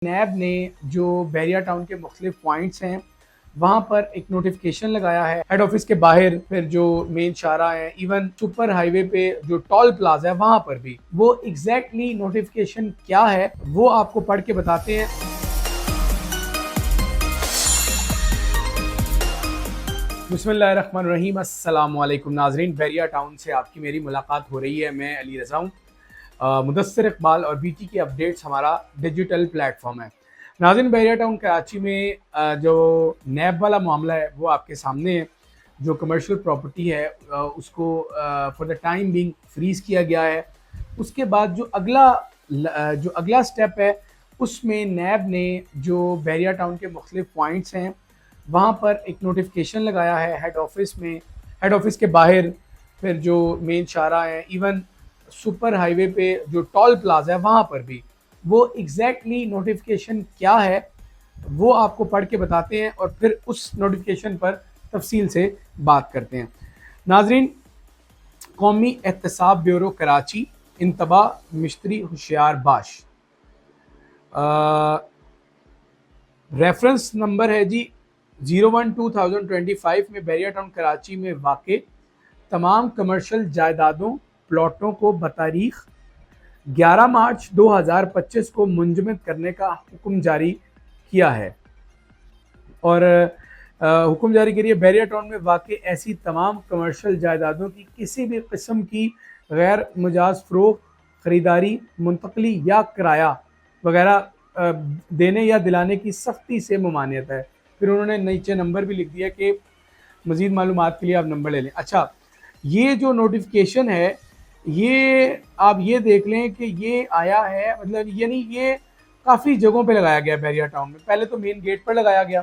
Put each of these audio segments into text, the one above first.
नैब ने जो बैरिया टाउन के मुख्तलिफ पॉइंट्स हैं वहाँ पर एक नोटिफिकेशन लगाया है हेड ऑफिस के बाहर, फिर जो मेन शारा है, इवन सुपर हाईवे पे जो टोल प्लाजा है वहाँ पर भी। वो एग्जैक्टली नोटिफिकेशन क्या है वो आपको पढ़ के बताते हैं। बिस्मिल्लाहिर्रहमानिर्रहीम, अस्सलाम वालेकुम नाजरीन। बैरिया टाउन से आपकी मेरी मुलाकात हो रही है। मैं अली रज़ा हूँ। मुदस्सिर इकबाल और बीटी की अपडेट्स हमारा डिजिटल प्लेटफॉर्म है। नाज़रीन, बैरिया टाउन कराची में जो नैब वाला मामला है वो आपके सामने है। जो कमर्शियल प्रॉपर्टी है उसको for the time being freeze किया गया है। उसके बाद जो अगला स्टेप है उसमें नैब ने जो बैरिया टाउन के मुख्तलिफ पॉइंट्स हैं वहाँ पर एक नोटिफिकेशन लगाया है हेड ऑफिस के बाहर, फिर जो मेन शारा है, इवन सुपर हाईवे पे जो टोल प्लाजा है वहाँ पर भी। वो एग्जैक्टली नोटिफिकेशन क्या है वो आपको पढ़ के बताते हैं और फिर उस नोटिफिकेशन पर तफसील से बात करते हैं। नाजरीन, कौमी एहतसाब ब्यूरो कराची, इंतबा मिस्त्री होशियार बाश। रेफरेंस नंबर है जी 01/2025 में बैरिया टाउन कराची में वाक़ तमाम कमर्शियल जायदादों प्लॉटों को बतारीख 11 मार्च 2025 को मुंजमद करने का हुक्म जारी किया है। और हुक्म जारी करिए बैरिया टाउन में वाक़ ऐसी तमाम कमर्शियल जायदादों की किसी भी किस्म की गैर मुजाज फ़रोख्त, ख़रीदारी, मुंतकली या किराया वगैरह देने या दिलाने की सख्ती से ममानियत है। फिर उन्होंने नीचे नंबर भी लिख दिया कि मज़ीद मालूमात के लिए आप नंबर ले लें। अच्छा, ये जो नोटिफिकेशन है ये आप ये देख लें कि ये आया है, मतलब यानी ये काफ़ी जगहों पे लगाया गया बैरिया टाउन में। पहले तो मेन गेट पर लगाया गया,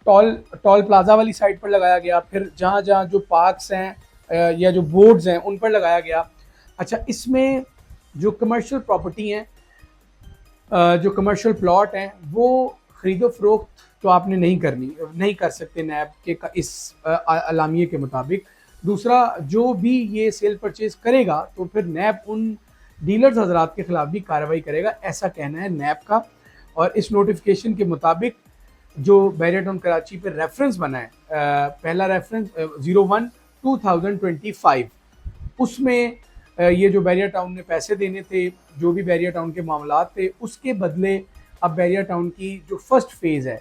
टोल टोल प्लाजा वाली साइड पर लगाया गया, फिर जहाँ जहाँ जो पार्क्स हैं या जो बोर्ड्स हैं उन पर लगाया गया। अच्छा, इसमें जो कमर्शियल प्रॉपर्टी हैं, जो कमर्शियल प्लॉट हैं, वो ख़रीदो फरोख्त तो आपने नहीं कर सकते नैब के इस अलामिये के मुताबिक। दूसरा, जो भी ये सेल परचेज करेगा तो फिर नैब उन डीलर्स हजरात के खिलाफ भी कार्रवाई करेगा, ऐसा कहना है नैब का। और इस नोटिफिकेशन के मुताबिक जो बैरिया टाउन कराची पे रेफरेंस बना है, पहला रेफरेंस 01/2025, उसमें ये जो बैरिया टाउन ने पैसे देने थे, जो भी बैरिया टाउन के मामलात थे, उसके बदले अब बैरिया टाउन की जो फर्स्ट फेज़ है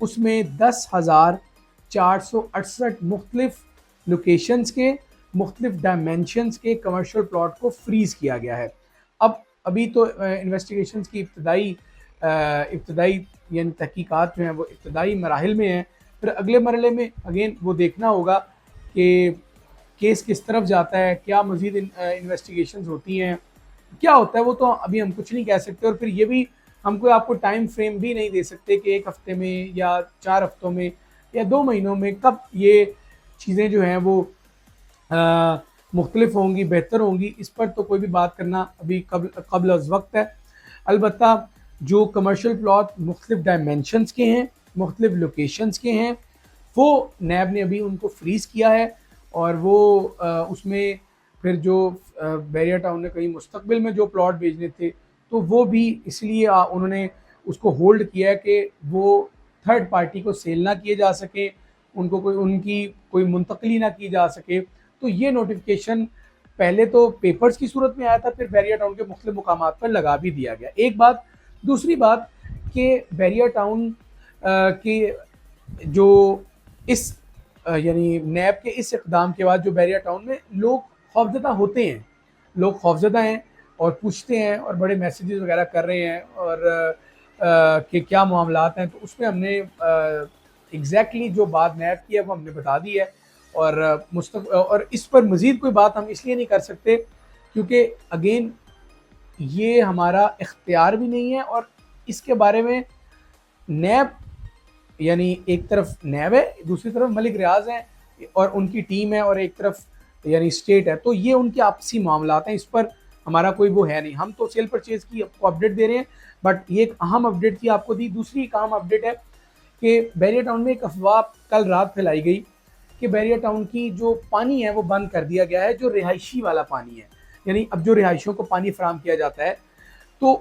उसमें 10,468 मुख्तलिफ लोकेशंस के मुख्तलिफ डायमेंशंस के कमर्शियल प्लॉट को फ्रीज़ किया गया है। अब अभी तो इन्वेस्टिगेशंस की इब्तदाई यानी तहकीकात जो हैं वो इब्तदाई मराहिल में हैं। फिर अगले मरहले में अगेन वो देखना होगा कि केस किस तरफ जाता है, क्या मज़ीद इन्वेस्टिगेशंस होती हैं, क्या होता है वो तो अभी हम कुछ नहीं कह सकते। और फिर ये भी हम कोई आपको टाइम फ्रेम भी नहीं दे सकते कि 1 हफ़्ते में या 4 हफ़्तों में या 2 महीनों में कब ये चीज़ें जो हैं वो मुख्तलिफ होंगी, बेहतर होंगी। इस पर तो कोई भी बात करना अभी कब्ल अज़ वक्त है। अलबत्ता जो कमर्शियल प्लॉट मुख्तलिफ डायमेंशंस के हैं, मुख्तलिफ लोकेशंस के हैं, वो नैब ने अभी उनको फ्रीज़ किया है। और वो उसमें फिर जो बैरिया टाउन ने कहीं मुस्तकबिल में जो प्लॉट बेचने थे तो वो भी इसलिए उन्होंने उसको होल्ड किया है कि वो थर्ड पार्टी को सेल ना किए जा सके, उनको उनकी कोई मुंतकली ना की जा सके। तो ये नोटिफिकेशन पहले तो पेपर्स की सूरत में आया था, फिर बैरिया टाउन के मुख्तलिफ मुकामात पर लगा भी दिया गया। एक बात। दूसरी बात कि बैरिया टाउन की जो इस यानी नैब के इस इक़दाम के बाद जो बैरिया टाउन में लोग खौफज़दा होते हैं, लोग खौफज़दा हैं और पूछते हैं और बड़े मैसेजेस वगैरह कर रहे हैं और कि क्या मामलात हैं। तो उसमें हमने एग्जैक्टली जो बात नैब की है वो हमने बता दी है। और इस पर मज़ीद कोई बात हम इसलिए नहीं कर सकते क्योंकि अगेन ये हमारा इख्तियार भी नहीं है और इसके बारे में नैब यानी एक तरफ नैब है, दूसरी तरफ मलिक रियाज हैं और उनकी टीम है, और एक तरफ यानी स्टेट है। तो ये उनके आपसी मामलात हैं, इस पर हमारा कोई वो है नहीं। हम तो सेल परचेज की आपको अपडेट दे रहे हैं, बट ये एक अहम अपडेट थी आपको दी। दूसरी एक अहम अपडेट है कि बैरिया टाउन में एक अफवाह कल रात फैलाई गई कि बैरिया टाउन की जो पानी है वो बंद कर दिया गया है, जो रिहायशी वाला पानी है। यानी अब जो रिहायशियों को पानी फराहम किया जाता है तो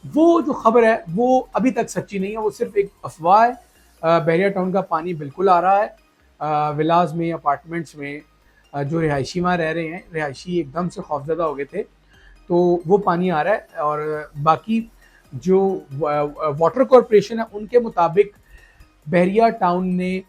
वो जो खबर है वो अभी तक सच्ची नहीं है, वो सिर्फ एक अफवाह है। बहरिया टाउन का पानी बिल्कुल आ रहा है, विलाज में, अपार्टमेंट्स में। जो रिहायशी वहाँ रह रहे हैं, रिहायशी एकदम से खौफजदा हो गए थे, तो वो पानी आ रहा है। और बाकी जो वाटर कॉरपोरेशन है उनके मुताबिक बहरिया टाउन ने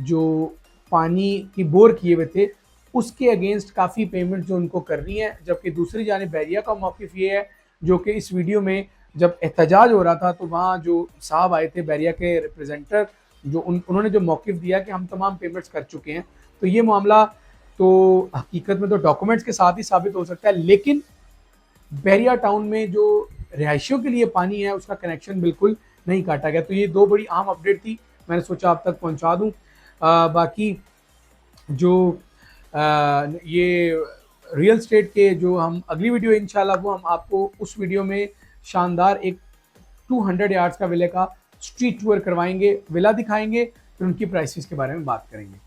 जो पानी की बोर किए हुए थे उसके अगेंस्ट काफ़ी पेमेंट जो उनको करनी है, जबकि दूसरी जानिब बहरिया का मौक़िफ़ ये है, जो कि इस वीडियो में जब एहतजाज हो रहा था तो वहाँ जो साहब आए थे बहरिया के रिप्रेजेंटर, जो उन्होंने जो मौक़िफ़ दिया कि हम तमाम पेमेंट्स कर चुके हैं। तो ये मामला तो हकीकत में तो डॉक्यूमेंट्स के साथ ही साबित हो सकता है, लेकिन बहरिया टाउन में जो रिहायशियों के लिए पानी है उसका कनेक्शन बिल्कुल नहीं काटा गया। तो ये दो बड़ी अहम अपडेट थी, मैंने सोचा आप तक पहुंचा दूं। बाकी जो ये रियल स्टेट के जो हम अगली वीडियो इंशाल्लाह वो हम आपको उस वीडियो में शानदार एक 200 यार्ड्स का विले का स्ट्रीट टूर करवाएंगे, विला दिखाएंगे, फिर उनकी प्राइसेस के बारे में बात करेंगे।